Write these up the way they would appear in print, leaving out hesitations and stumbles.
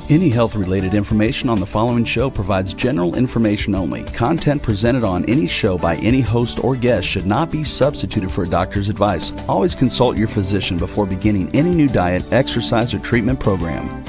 Any health-related information on the following show provides general information only. Content presented on any show by any host or guest should not be substituted for a doctor's advice. Always consult your physician before beginning any new diet, exercise, or treatment program.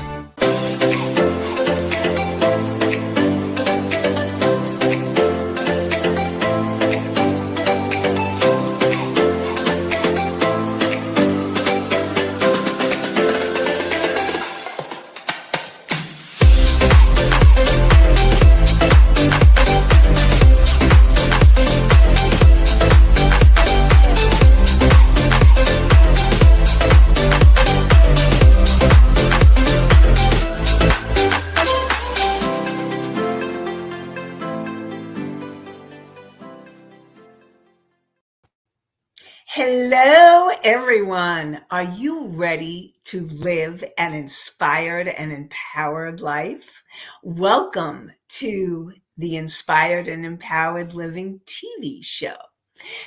Hello, everyone. Are you ready to live an inspired and empowered life? Welcome to the Inspired and Empowered Living TV show.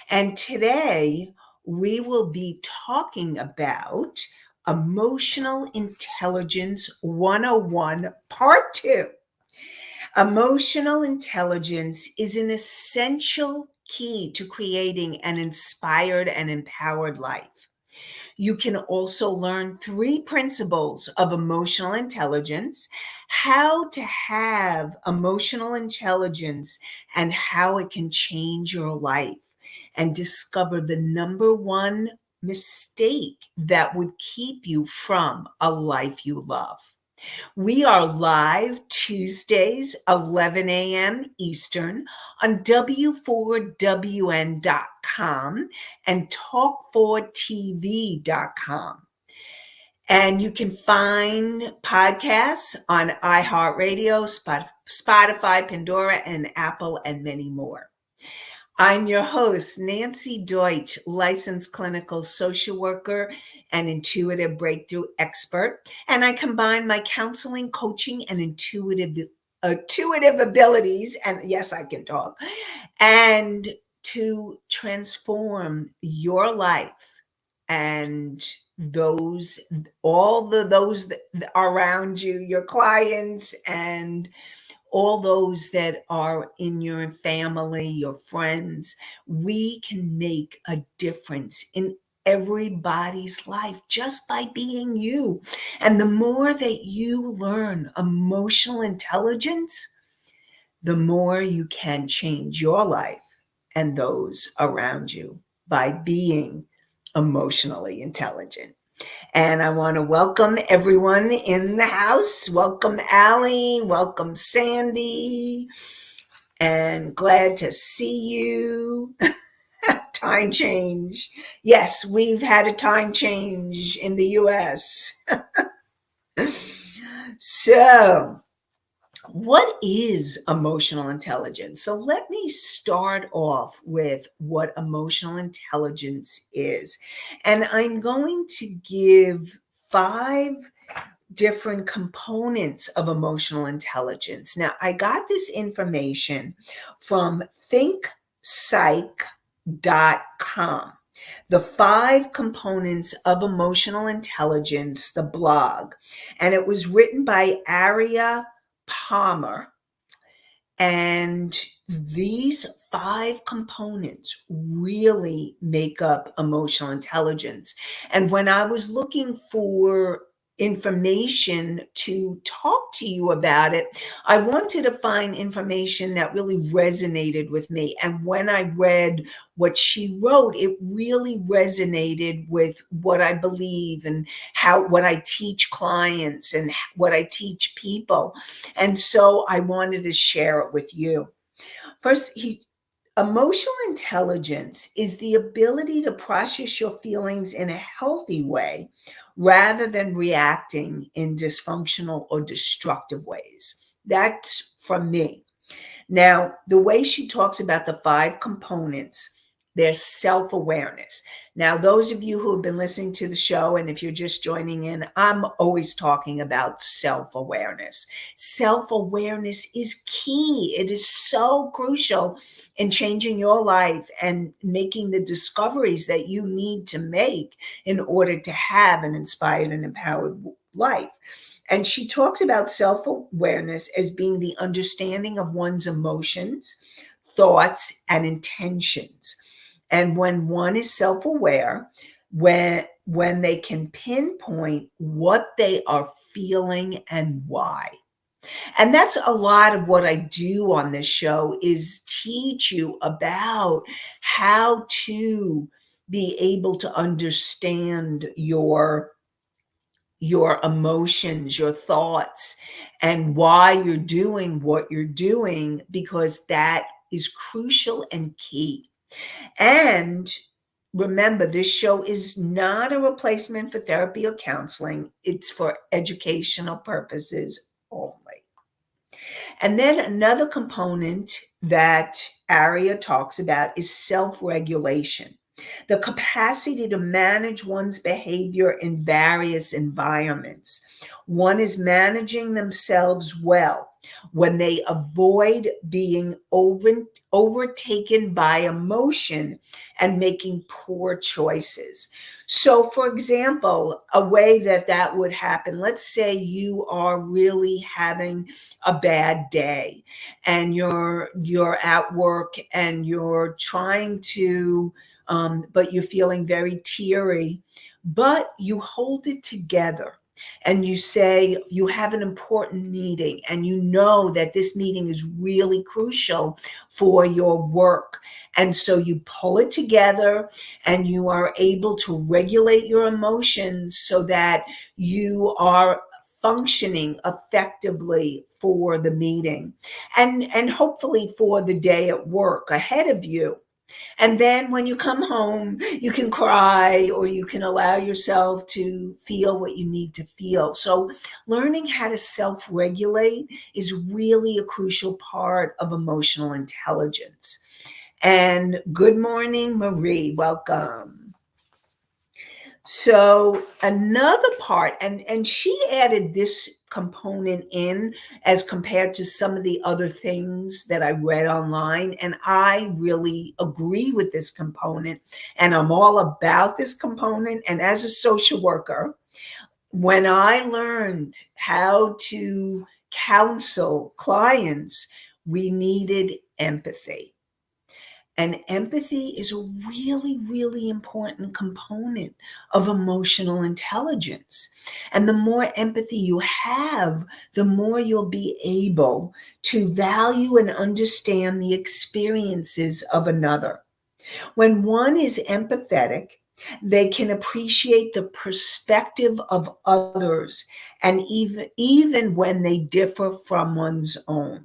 And today we will be talking about Emotional Intelligence 101 Part 2. Emotional intelligence is an essential key to creating an inspired and empowered life. You can also learn 3 principles of emotional intelligence, how to have emotional intelligence, and how it can change your life, and discover the number 1 mistake that would keep you from a life you love. We are live Tuesdays, 11 a.m. Eastern on W4WN.com and Talk4TV.com. And you can find podcasts on iHeartRadio, Spotify, Pandora, and Apple, and many more. I'm your host, Nanci Deutsch, licensed clinical social worker and intuitive breakthrough expert. And I combine my counseling, coaching, and intuitive abilities, and yes, I can talk, and to transform your life and those around you, your clients, and all those that are in your family, your friends. We can make a difference in everybody's life just by being you. And the more that you learn emotional intelligence, the more you can change your life and those around you by being emotionally intelligent. And I want to welcome everyone in the house. Welcome, Allie. Welcome, Sandy. And glad to see you. Time change. Yes, we've had a time change in the U.S. So, what is emotional intelligence? So let me start off with what emotional intelligence is. And I'm going to give 5 different components of emotional intelligence. Now, I got this information from thinkpsych.com. The 5 components of emotional intelligence, the blog. And it was written by Aria Palmer, and these 5 components really make up emotional intelligence. And when I was looking for information to talk to you about it, I wanted to find information that really resonated with me. And when I read what she wrote, it really resonated with what I believe and what I teach clients and what I teach people. And so I wanted to share it with you. First, emotional intelligence is the ability to process your feelings in a healthy way rather than reacting in dysfunctional or destructive ways. That's from me. Now, the way she talks about the 5 components, there's self-awareness. Now, those of you who have been listening to the show, and if you're just joining in, I'm always talking about self-awareness. Self-awareness is key. It is so crucial in changing your life and making the discoveries that you need to make in order to have an inspired and empowered life. And she talks about self-awareness as being the understanding of one's emotions, thoughts, and intentions. And when one is self-aware, when they can pinpoint what they are feeling and why. And that's a lot of what I do on this show, is teach you about how to be able to understand your emotions, your thoughts, and why you're doing what you're doing, because that is crucial and key. And remember, this show is not a replacement for therapy or counseling. It's for educational purposes only. And then another component that Aria talks about is self-regulation, the capacity to manage one's behavior in various environments. One is managing themselves well when they avoid being overtaken by emotion and making poor choices. So, for example, a way that would happen, let's say you are really having a bad day and you're at work and you're trying to but you're feeling very teary, but you hold it together and you say you have an important meeting and you know that this meeting is really crucial for your work. And so you pull it together and you are able to regulate your emotions so that you are functioning effectively for the meeting and hopefully for the day at work ahead of you. And then when you come home, you can cry or you can allow yourself to feel what you need to feel. So learning how to self-regulate is really a crucial part of emotional intelligence. And good morning, Marie. Welcome. So another part, and she added this component in as compared to some of the other things that I read online, and I really agree with this component, and I'm all about this component. And as a social worker, when I learned how to counsel clients, we needed empathy. And empathy is a really, really important component of emotional intelligence. And the more empathy you have, the more you'll be able to value and understand the experiences of another. When one is empathetic, they can appreciate the perspective of others, and even when they differ from one's own.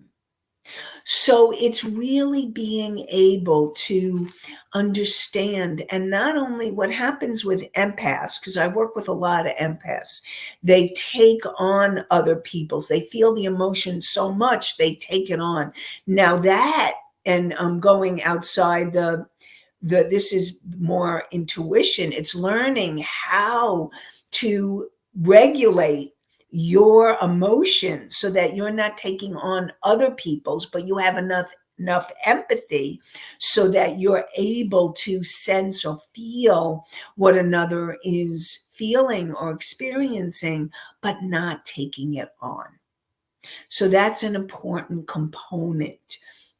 So it's really being able to understand, and not only what happens with empaths, because I work with a lot of empaths, they take on other people's, they feel the emotion so much, they take it on. Now that, and I'm going outside this is more intuition, it's learning how to regulate your emotions so that you're not taking on other people's, but you have enough empathy so that you're able to sense or feel what another is feeling or experiencing, but not taking it on. So that's an important component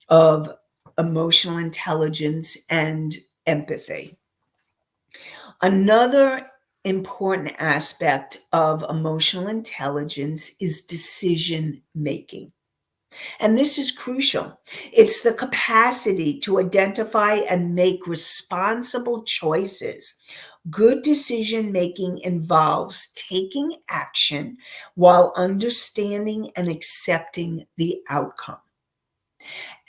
of emotional intelligence and empathy. Another important aspect of emotional intelligence is decision making. And this is crucial. It's the capacity to identify and make responsible choices. Good decision making involves taking action while understanding and accepting the outcome.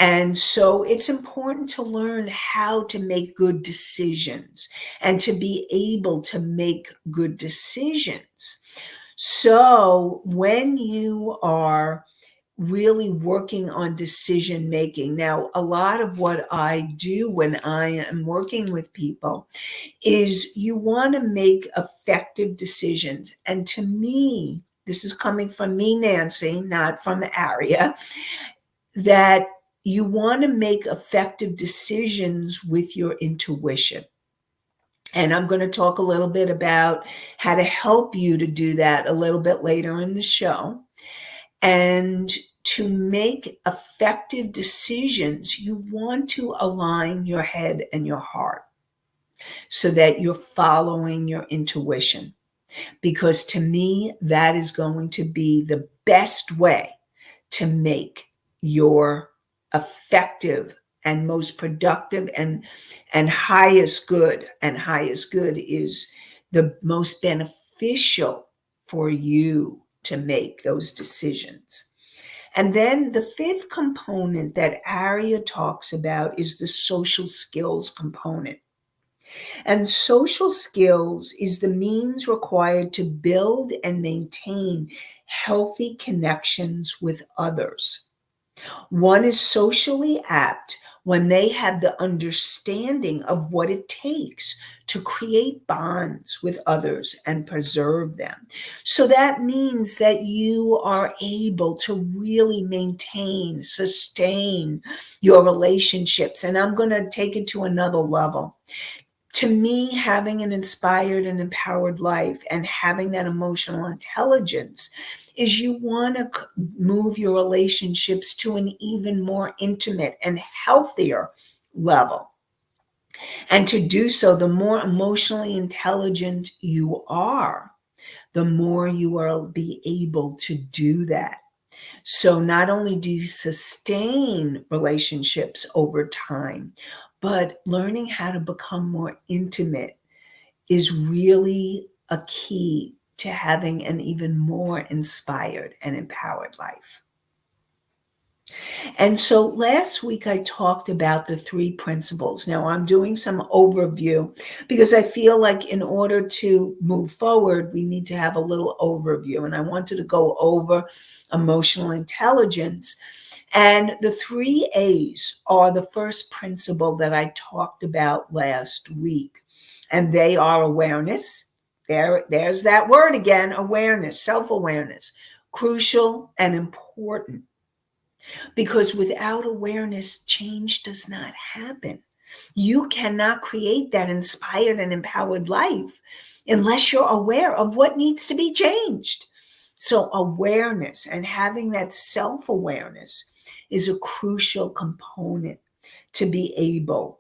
And so it's important to learn how to make good decisions and to be able to make good decisions. So when you are really working on decision making, now a lot of what I do when I am working with people is you want to make effective decisions. And to me, this is coming from me, Nanci, not from Aria, that you want to make effective decisions with your intuition. And I'm going to talk a little bit about how to help you to do that a little bit later in the show. And to make effective decisions, you want to align your head and your heart so that you're following your intuition. Because to me, that is going to be the best way to make your effective and most productive and highest good. And highest good is the most beneficial for you to make those decisions. And then the fifth component that Aria talks about is the social skills component. And social skills is the means required to build and maintain healthy connections with others. One is socially apt when they have the understanding of what it takes to create bonds with others and preserve them. So that means that you are able to really maintain, sustain your relationships. And I'm going to take it to another level. To me, having an inspired and empowered life and having that emotional intelligence is you want to move your relationships to an even more intimate and healthier level. And to do so, the more emotionally intelligent you are, the more you will be able to do that. So not only do you sustain relationships over time, but learning how to become more intimate is really a key to having an even more inspired and empowered life. And so last week I talked about the three principles. Now I'm doing some overview because I feel like in order to move forward, we need to have a little overview. And I wanted to go over emotional intelligence. And the 3 A's are the first principle that I talked about last week. And they are awareness. There's that word again, awareness, self-awareness, crucial and important. Because without awareness, change does not happen. You cannot create that inspired and empowered life unless you're aware of what needs to be changed. So awareness and having that self-awareness is a crucial component to be able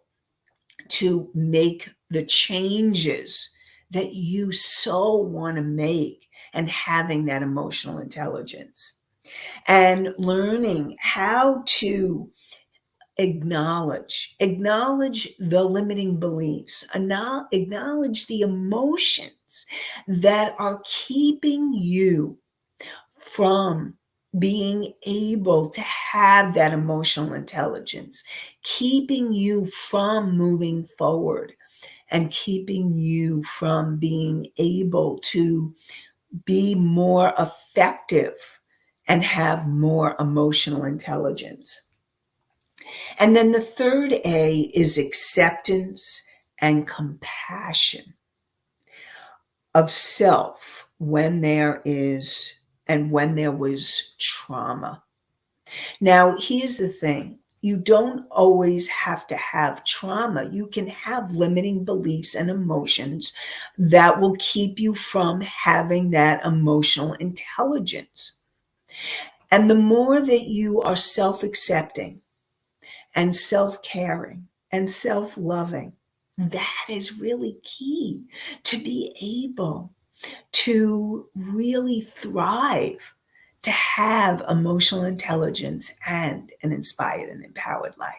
to make the changes that you so want to make and having that emotional intelligence. And learning how to acknowledge the limiting beliefs, acknowledge the emotions that are keeping you from being able to have that emotional intelligence, keeping you from moving forward and keeping you from being able to be more effective and have more emotional intelligence. And then the third A is acceptance and compassion of self when there was trauma. Now, here's the thing. You don't always have to have trauma. You can have limiting beliefs and emotions that will keep you from having that emotional intelligence. And the more that you are self-accepting and self-caring and self-loving, that is really key to be able to really thrive, to have emotional intelligence and an inspired and empowered life.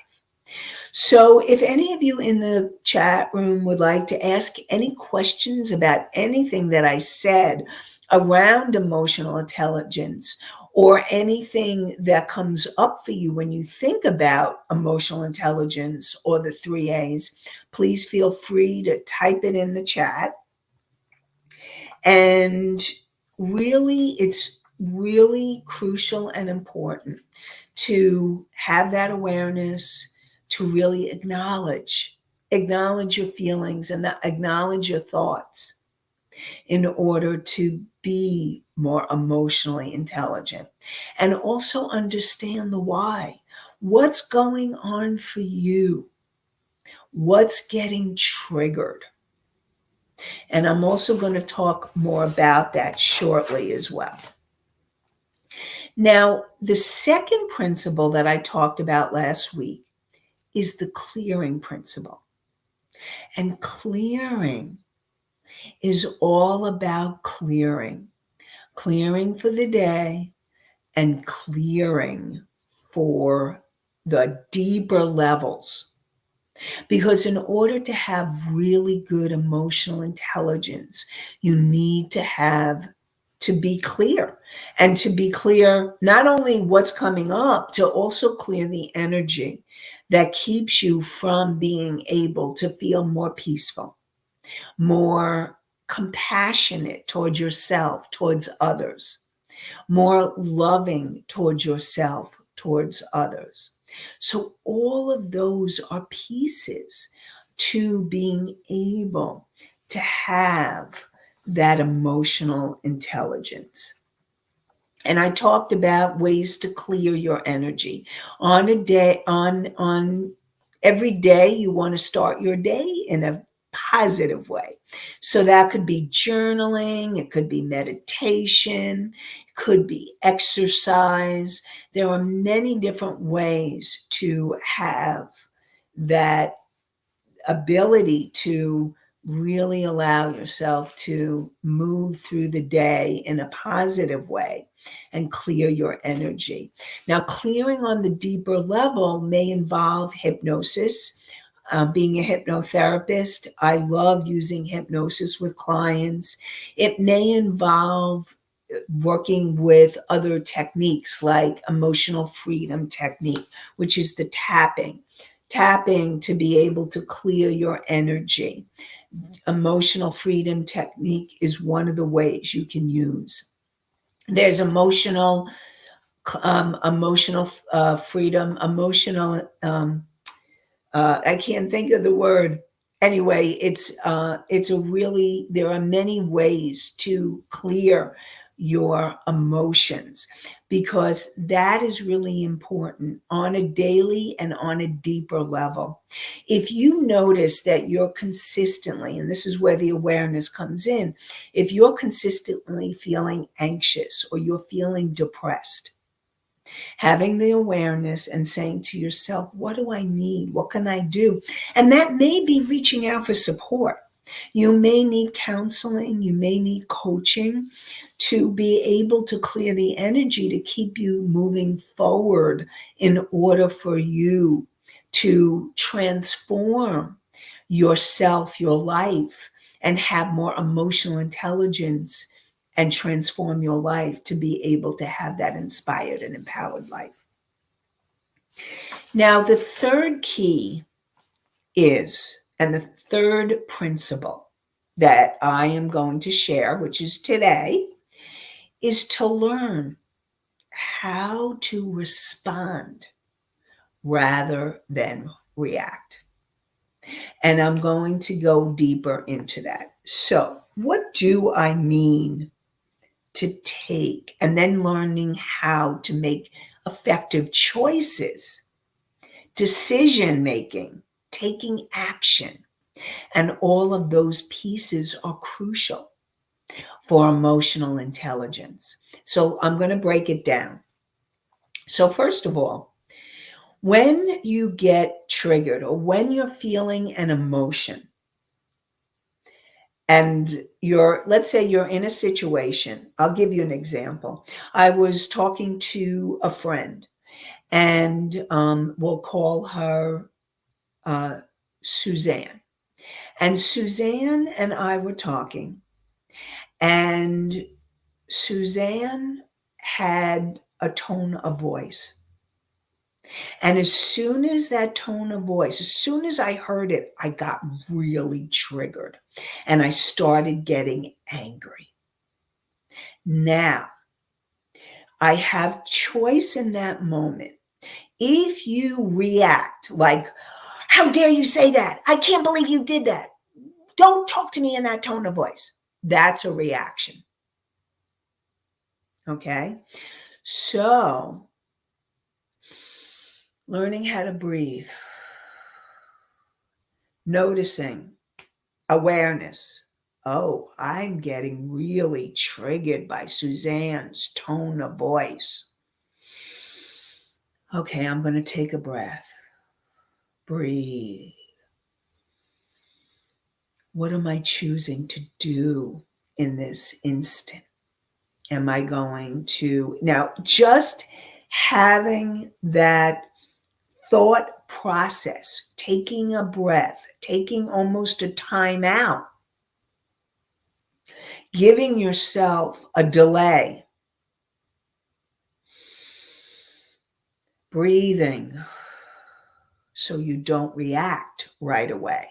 So if any of you in the chat room would like to ask any questions about anything that I said around emotional intelligence or anything that comes up for you when you think about emotional intelligence or the 3 A's, please feel free to type it in the chat. And really, it's really crucial and important to have that awareness, to really acknowledge your feelings and acknowledge your thoughts in order to be more emotionally intelligent. And also understand the why. What's going on for you? What's getting triggered? And I'm also going to talk more about that shortly as well. Now, the second principle that I talked about last week is the clearing principle. And clearing is all about clearing for the day and clearing for the deeper levels. Because in order to have really good emotional intelligence, you need to be clear, and to be clear not only what's coming up, to also clear the energy that keeps you from being able to feel more peaceful, more compassionate towards yourself, towards others, more loving towards yourself, towards others. So all of those are pieces to being able to have that emotional intelligence. And I talked about ways to clear your energy. On a day, on every day, you want to start your day in a positive way. So that could be journaling, it could be meditation, it could be exercise. There are many different ways to have that ability to really allow yourself to move through the day in a positive way and clear your energy. Now, clearing on the deeper level may involve hypnosis. Being a hypnotherapist, I love using hypnosis with clients. It may involve working with other techniques like emotional freedom technique, which is the tapping to be able to clear your energy. Emotional freedom technique is one of the ways you can use. There's emotional freedom, I can't think of the word. Anyway, it's a really, there are many ways to clear your emotions, because that is really important on a daily and on a deeper level. If you notice that you're consistently, and this is where the awareness comes in, if you're consistently feeling anxious or you're feeling depressed, having the awareness and saying to yourself, what do I need? What can I do? And that may be reaching out for support. You may need counseling, you may need coaching to be able to clear the energy to keep you moving forward in order for you to transform yourself, your life, and have more emotional intelligence and transform your life to be able to have that inspired and empowered life. Now, the third key is, and the third principle that I am going to share, which is today, is to learn how to respond rather than react. And I'm going to go deeper into that. So, what do I mean to take, and then learning how to make effective choices, decision making, taking action, and all of those pieces are crucial for emotional intelligence. So I'm going to break it down. So first of all, when you get triggered or when you're feeling an emotion, and let's say you're in a situation, I'll give you an example. I was talking to a friend, and we'll call her Suzanne. And Suzanne and I were talking, and Suzanne had a tone of voice. And as soon as that tone of voice, as soon as I heard it, I got really triggered and I started getting angry. Now, I have choice in that moment. If you react like, how dare you say that? I can't believe you did that. Don't talk to me in that tone of voice. That's a reaction. Okay? So, learning how to breathe, noticing, awareness, Oh, I'm getting really triggered by Suzanne's tone of voice. Okay, I'm going to take a breath. Breathe. What am I choosing to do in this instant? Am I going to, now, just having that thought process, taking a breath, taking almost a time out, giving yourself a delay, breathing so you don't react right away,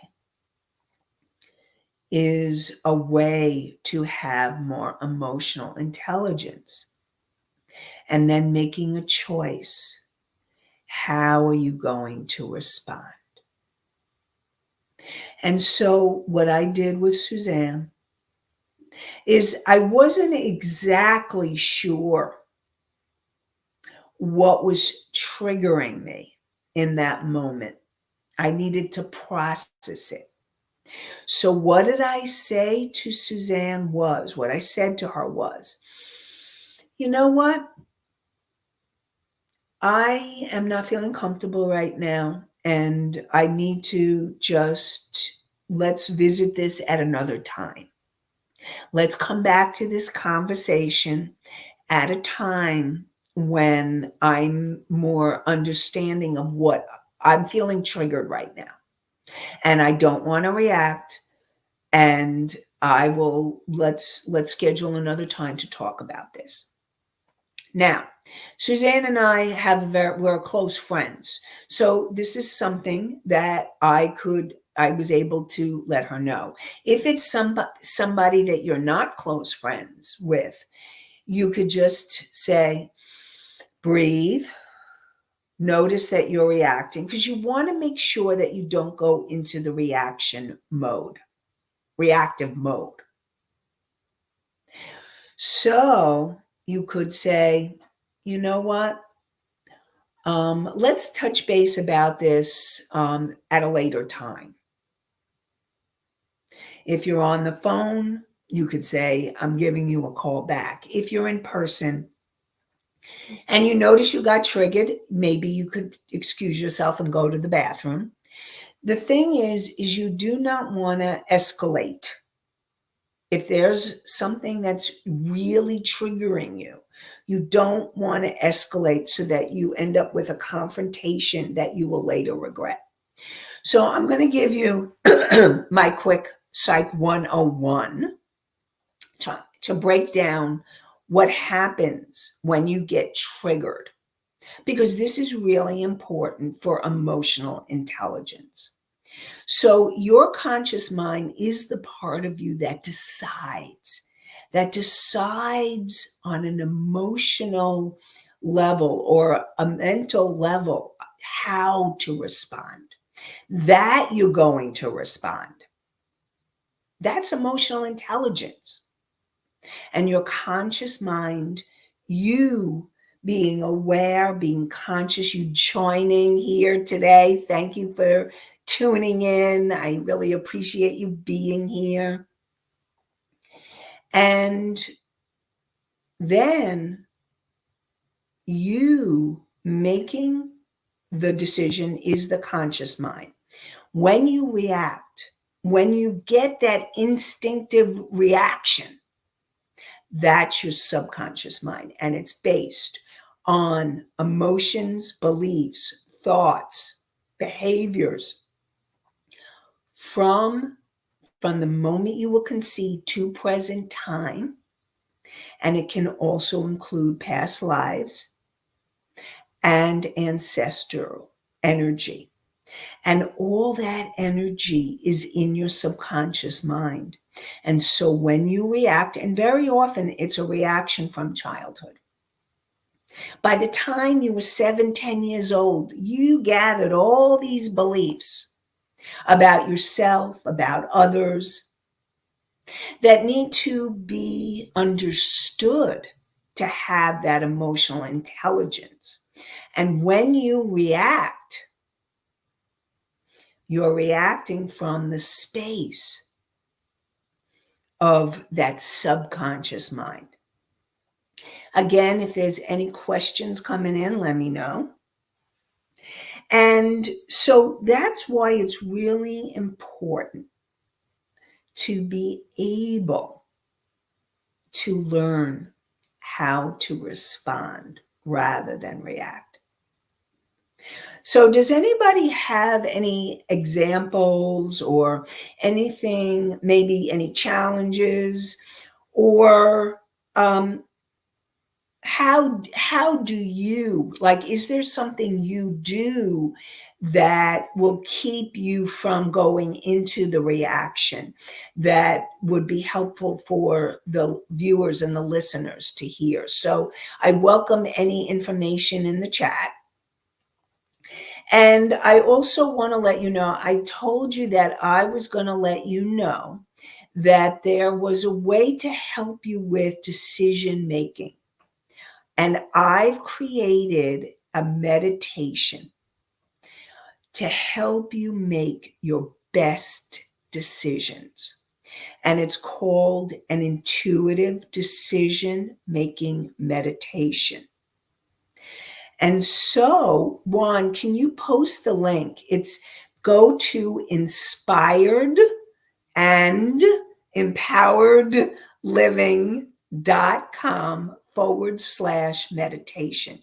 is a way to have more emotional intelligence. And then making a choice. How are you going to respond? And so what I did with Suzanne is I wasn't exactly sure what was triggering me in that moment. I needed to process it. So what did I say to Suzanne was, what I said to her was, you know what? I am not feeling comfortable right now, and I need to just, let's visit this at another time. Let's come back to this conversation at a time when I'm more understanding of what I'm feeling triggered right now. And I don't want to react. And I will, let's schedule another time to talk about this. Now, Suzanne and I we're close friends. So this is something that I was able to let her know. If it's somebody that you're not close friends with, you could just say, breathe, notice that you're reacting, because you want to make sure that you don't go into the reactive mode. So you could say, you know what? Let's touch base about this at a later time. If you're on the phone, you could say, I'm giving you a call back. If you're in person and you notice you got triggered, maybe you could excuse yourself and go to the bathroom. The thing is you do not want to escalate. If there's something that's really triggering you, you don't want to escalate so that you end up with a confrontation that you will later regret. So I'm going to give you my quick Psych 101 to break down what happens when you get triggered, because this is really important for emotional intelligence. So your conscious mind is the part of you that decides on an emotional level or a mental level how to respond, that you're going to respond. That's emotional intelligence. And your conscious mind, you being aware, being conscious, you joining here today. Thank you for tuning in. I really appreciate you being here. And then you making the decision is the conscious mind. When you react, when you get that instinctive reaction, that's your subconscious mind. And it's based on emotions, beliefs, thoughts, behaviors from the moment you were conceived to present time. And it can also include past lives and ancestral energy. And all that energy is in your subconscious mind. And so when you react, and very often it's a reaction from childhood. By the time you were 7, 10 years old, you gathered all these beliefs about yourself, about others, that need to be understood to have that emotional intelligence. And when you react, you're reacting from the space of that subconscious mind. Again, if there's any questions coming in, let me know. And so that's why it's really important to be able to learn how to respond rather than react. So does anybody have any examples or anything, maybe any challenges, or how do you, like, is there something you do that will keep you from going into the reaction that would be helpful for the viewers and the listeners to hear? So I welcome any information in the chat. And I also want to let you know, I told you that I was going to let you know that there was a way to help you with decision making. And I've created a meditation to help you make your best decisions. And it's called an intuitive decision making meditation. And so, Juan, can you post the link? It's go to inspired and empoweredliving.com/meditation.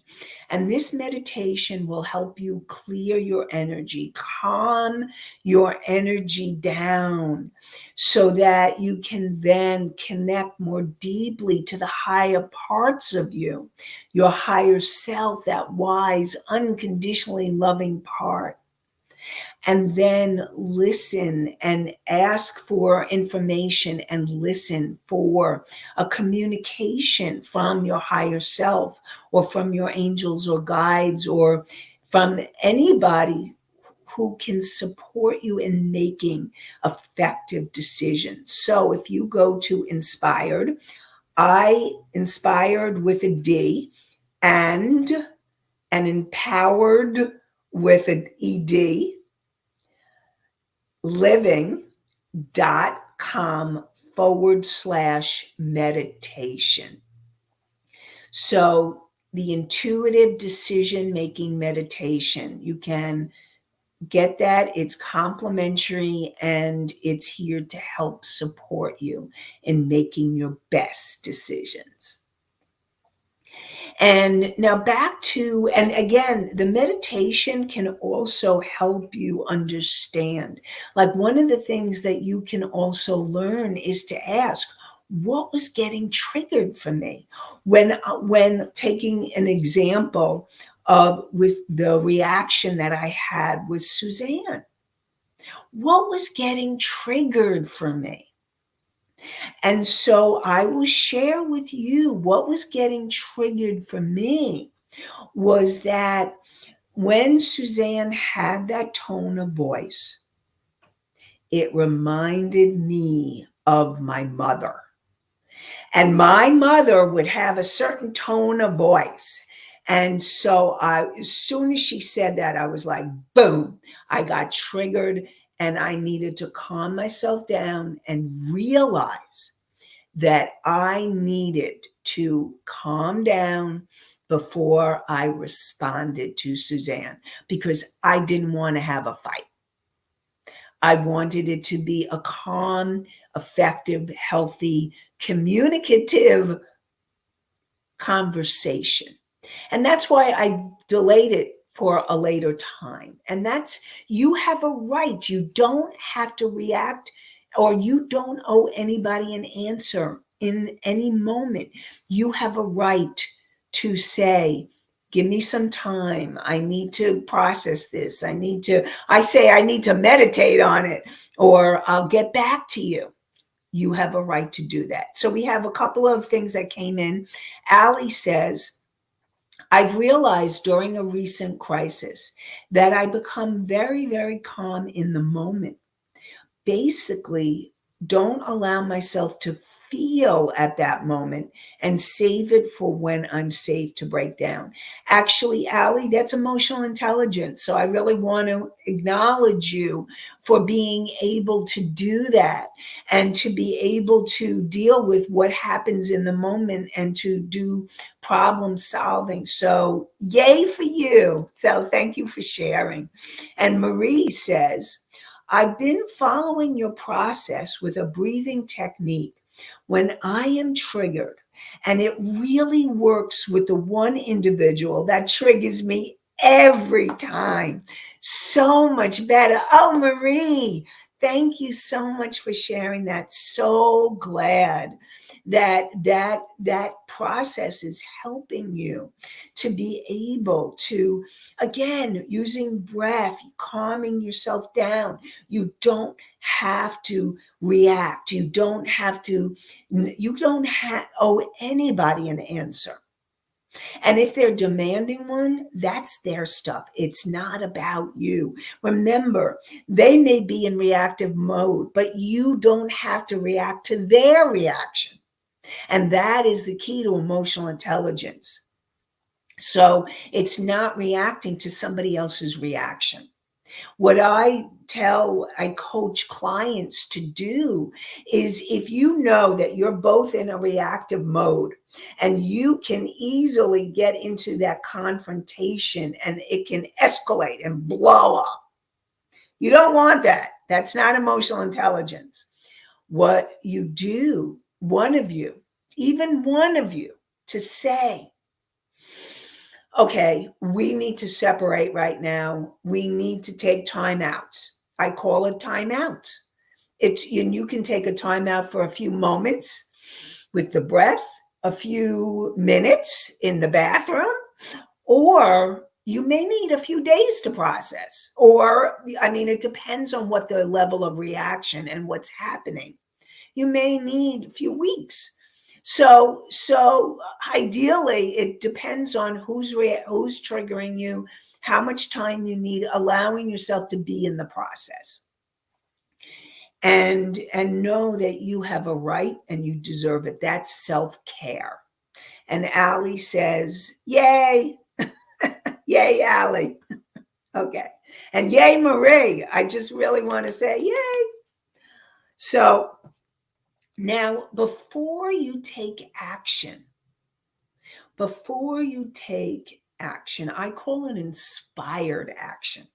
And this meditation will help you clear your energy, calm your energy down so that you can then connect more deeply to the higher parts of you, your higher self, that wise, unconditionally loving part. And then listen and ask for information and listen for a communication from your higher self or from your angels or guides or from anybody who can support you in making effective decisions. So if you go to inspired with a D, and empowered with an ED, living.com/meditation. So the intuitive decision making meditation, you can get that. It's complimentary and it's here to help support you in making your best decisions. And now back to, and again, the meditation can also help you understand. Like, one of the things that you can also learn is to ask, what was getting triggered for me? When taking an example of with the reaction that I had with Suzanne, what was getting triggered for me? And so I will share with you what was getting triggered for me was that when Suzanne had that tone of voice, it reminded me of my mother. And my mother would have a certain tone of voice. And so as soon as she said that, I was like, boom, I got triggered and I needed to calm myself down and realize that I needed to calm down before I responded to Suzanne, because I didn't want to have a fight. I wanted it to be a calm, effective, healthy, communicative conversation. And that's why I delayed it for a later time. And that's, you have a right. You don't have to react, or you don't owe anybody an answer in any moment. You have a right to say, give me some time. I need to process this. I need to meditate on it, or I'll get back to you. You have a right to do that. So we have a couple of things that came in. Allie says, I've realized during a recent crisis that I become very, very calm in the moment. Basically, don't allow myself to feel at that moment and save it for when I'm safe to break down. Actually, Allie, that's emotional intelligence. So I really want to acknowledge you for being able to do that and to be able to deal with what happens in the moment and to do problem solving. So yay for you. So thank you for sharing. And Marie says, I've been following your process with a breathing technique when I am triggered, and it really works with the one individual that triggers me every time. So much better. Oh, Marie, thank you so much for sharing that. So glad that process is helping you to be able to, again, using breath, calming yourself down. You don't have to react. You don't owe anybody an answer. And if they're demanding one, that's their stuff. It's not about you. Remember, they may be in reactive mode, but you don't have to react to their reaction. And that is the key to emotional intelligence. So it's not reacting to somebody else's reaction. What I coach clients to do is, if you know that you're both in a reactive mode and you can easily get into that confrontation and it can escalate and blow up, you don't want that. That's not emotional intelligence. What you do, even one of you, to say, okay, we need to separate right now. We need to take timeouts. I call it timeouts. And you can take a timeout for a few moments with the breath, a few minutes in the bathroom, or you may need a few days to process. Or, it depends on what the level of reaction and what's happening. You may need a few weeks. So ideally, it depends on who's triggering you, how much time you need, allowing yourself to be in the process. And know that you have a right and you deserve it. That's self-care. And Allie says, yay. Yay, Allie. Okay. And yay, Marie. I just really want to say yay. So now, before you take action, I call it inspired action.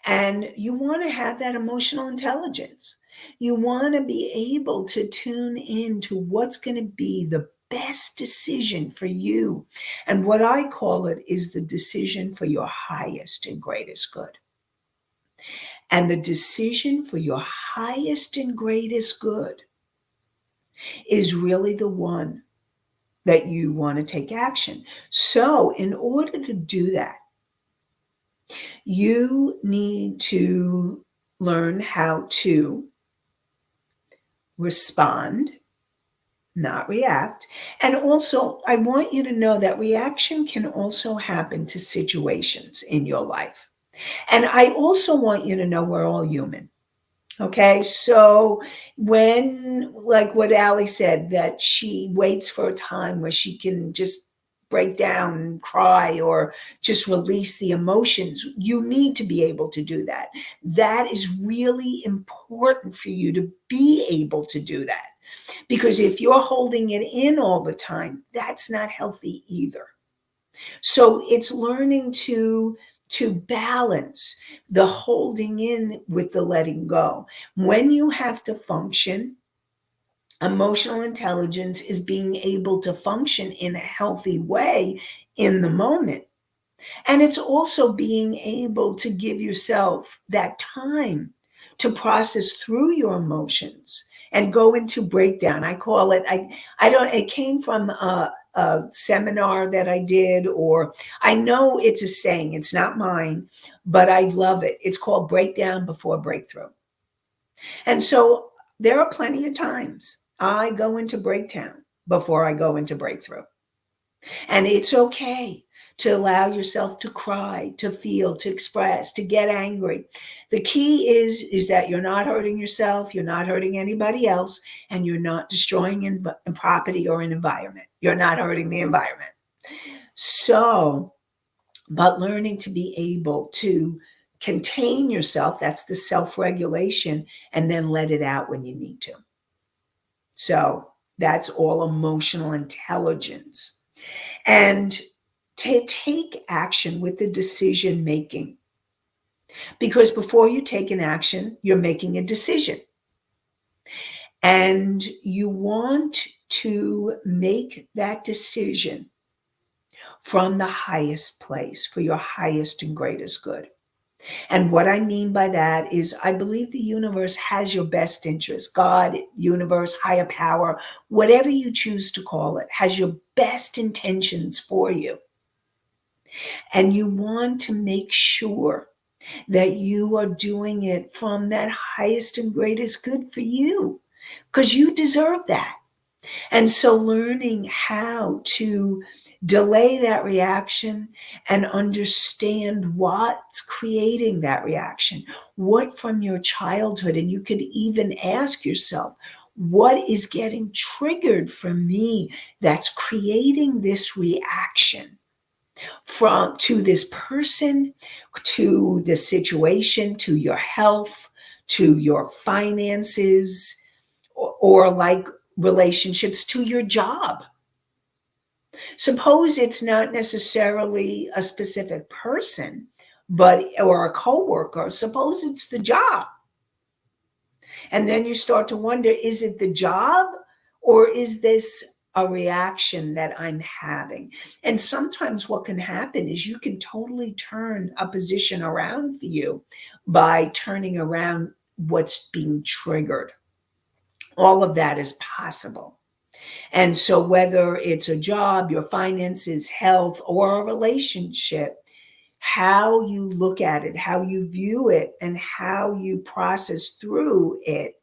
And you want to have that emotional intelligence. You want to be able to tune in to what's going to be the best decision for you. And what I call it is the decision for your highest and greatest good. And the decision for your highest and greatest good is really the one that you want to take action. So in order to do that, you need to learn how to respond, not react. And also, I want you to know that reaction can also happen to situations in your life. And I also want you to know we're all human. Okay, so when, like what Allie said, that she waits for a time where she can just break down and cry or just release the emotions, you need to be able to do that. That is really important for you to be able to do that. Because if you're holding it in all the time, that's not healthy either. So it's learning to balance the holding in with the letting go. When you have to function, emotional intelligence is being able to function in a healthy way in the moment. And it's also being able to give yourself that time to process through your emotions and go into breakdown. I call it, it came from a seminar that I did, or I know it's a saying, it's not mine, but I love it. It's called breakdown before breakthrough. And so there are plenty of times I go into breakdown before I go into breakthrough. And it's okay to allow yourself to cry, to feel, to express, to get angry. The key is that you're not hurting yourself, you're not hurting anybody else, and you're not destroying in property or an environment. You're not hurting the environment. So, but learning to be able to contain yourself, that's the self-regulation, and then let it out when you need to. So that's all emotional intelligence. And to take action with the decision making. Because before you take an action, you're making a decision. And you want to make that decision from the highest place for your highest and greatest good. And what I mean by that is I believe the universe has your best interest. God, universe, higher power, whatever you choose to call it, has your best intentions for you. And you want to make sure that you are doing it from that highest and greatest good for you, because you deserve that. And so learning how to delay that reaction and understand what's creating that reaction, what from your childhood, and you could even ask yourself, what is getting triggered for me that's creating this reaction to this person, to the situation, to your health, to your finances, or like relationships, to your job. Suppose it's not necessarily a specific person, or a coworker. Suppose it's the job. And then you start to wonder, is it the job, or is this a reaction that I'm having? And sometimes what can happen is you can totally turn a position around for you by turning around what's being triggered. All of that is possible. And so whether it's a job, your finances, health, or a relationship, how you look at it, how you view it, and how you process through it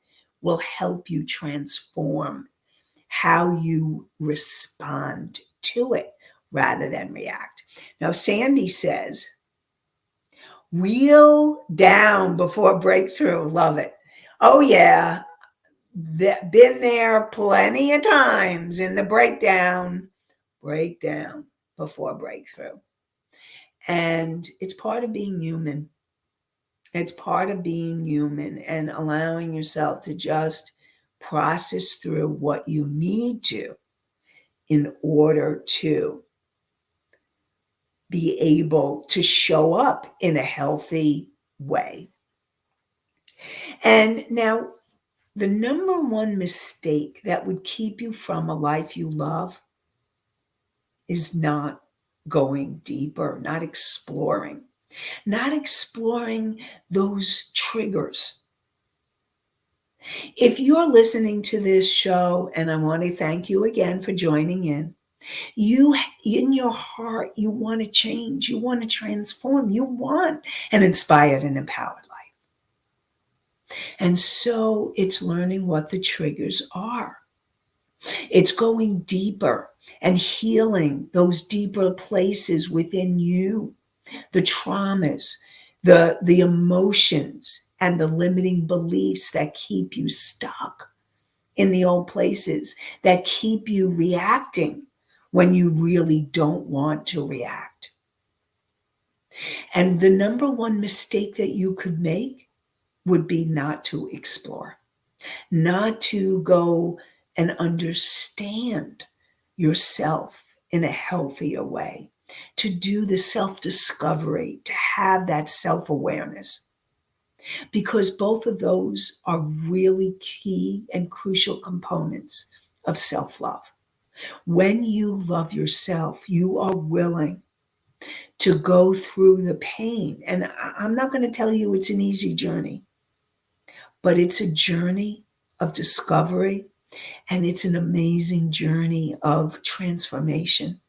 will help you transform how you respond to it rather than react. Now, Sandy says, reel down before breakthrough. Love it. Oh, yeah. Been there plenty of times in the breakdown before breakthrough. And it's part of being human. It's part of being human and allowing yourself to just process through what you need to in order to be able to show up in a healthy way. And now, the number one mistake that would keep you from a life you love is not going deeper, not exploring those triggers. If you're listening to this show, and I want to thank you again for joining in, you, in your heart, you want to change, you want to transform, you want an inspired and empowered life. And so it's learning what the triggers are. It's going deeper and healing those deeper places within you, the traumas, the emotions, and the limiting beliefs that keep you stuck in the old places, that keep you reacting when you really don't want to react. And the number one mistake that you could make would be not to explore, not to go and understand yourself in a healthier way, to do the self-discovery, to have that self-awareness. Because both of those are really key and crucial components of self-love. When you love yourself, you are willing to go through the pain. And I'm not going to tell you it's an easy journey, but it's a journey of discovery, and it's an amazing journey of transformation,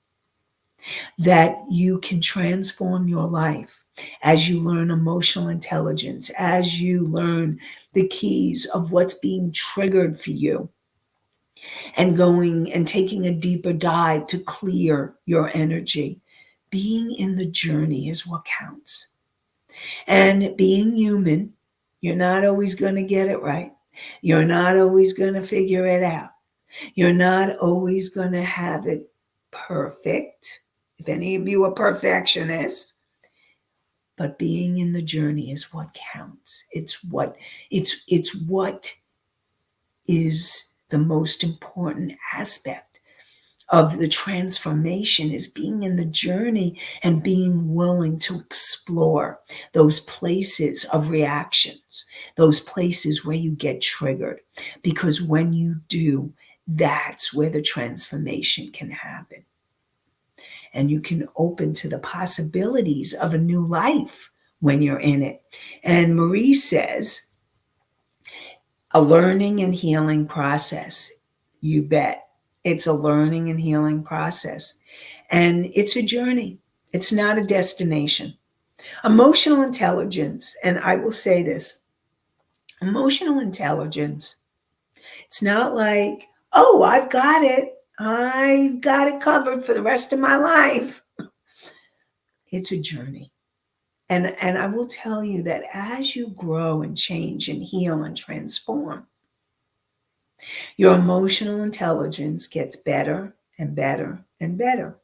that you can transform your life as you learn emotional intelligence, as you learn the keys of what's being triggered for you, and going and taking a deeper dive to clear your energy, being in the journey is what counts. And being human, you're not always going to get it right. You're not always going to figure it out. You're not always going to have it perfect. If any of you are perfectionists, but being in the journey is what counts. It's what is the most important aspect of the transformation, is being in the journey and being willing to explore those places of reactions, those places where you get triggered. Because when you do, that's where the transformation can happen. And you can open to the possibilities of a new life when you're in it. And Marie says, a learning and healing process. You bet. It's a learning and healing process. And it's a journey. It's not a destination. Emotional intelligence, and I will say this, emotional intelligence, it's not like, oh, I've got it. I've got it covered for the rest of my life. It's a journey. And I will tell you that as you grow and change and heal and transform, your emotional intelligence gets better and better and better.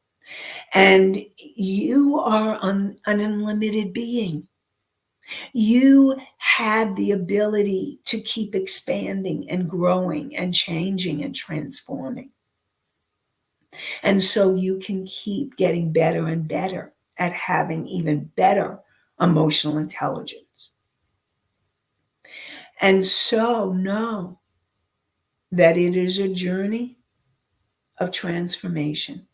And you are an unlimited being. You have the ability to keep expanding and growing and changing and transforming. And so you can keep getting better and better at having even better emotional intelligence. And so know that it is a journey of transformation.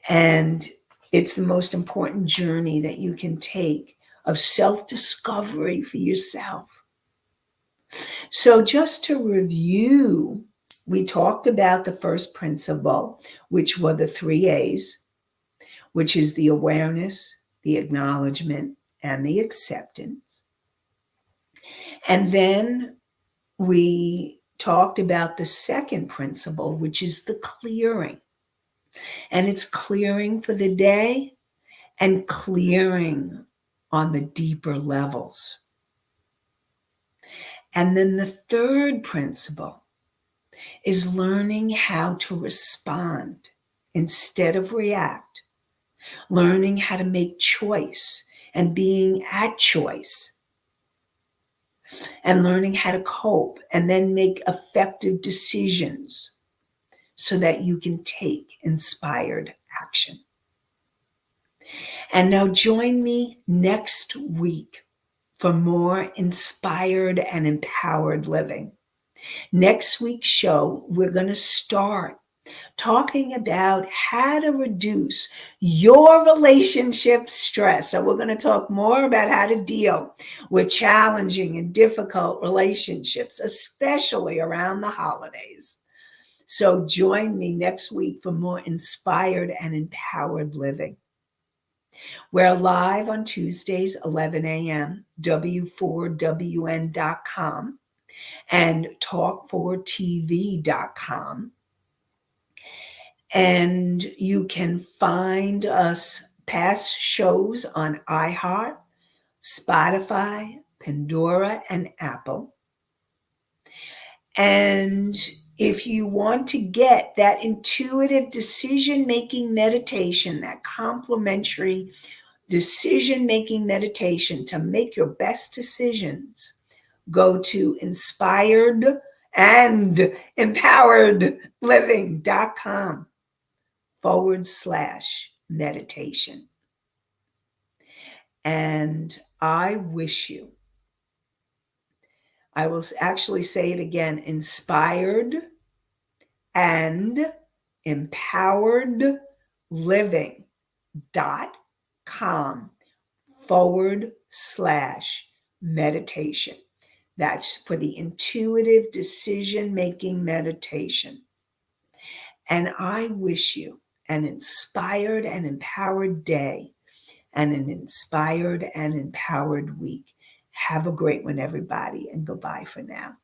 And it's the most important journey that you can take of self-discovery for yourself. So just to review, we talked about the first principle, which were the 3 A's, which is the awareness, the acknowledgement, and the acceptance. And then we talked about the second principle, which is the clearing. And it's clearing for the day and clearing on the deeper levels. And then the third principle is learning how to respond instead of react, learning how to make choice and being at choice, and learning how to cope and then make effective decisions so that you can take inspired action. And now join me next week for more inspired and empowered living. Next week's show, we're going to start talking about how to reduce your relationship stress. So we're going to talk more about how to deal with challenging and difficult relationships, especially around the holidays. So join me next week for more inspired and empowered living. We're live on Tuesdays, 11 a.m., w4wn.com and talk4tv.com. And you can find us past shows on iHeart, Spotify, Pandora, and Apple. And if you want to get that intuitive decision-making meditation, that complimentary decision-making meditation to make your best decisions, go to inspiredandempoweredliving.com/meditation. And I wish you, I will actually say it again, inspired and empowered living.com/meditation. That's for the intuitive decision-making meditation. And I wish you an inspired and empowered day and an inspired and empowered week. Have a great one, everybody, and goodbye for now.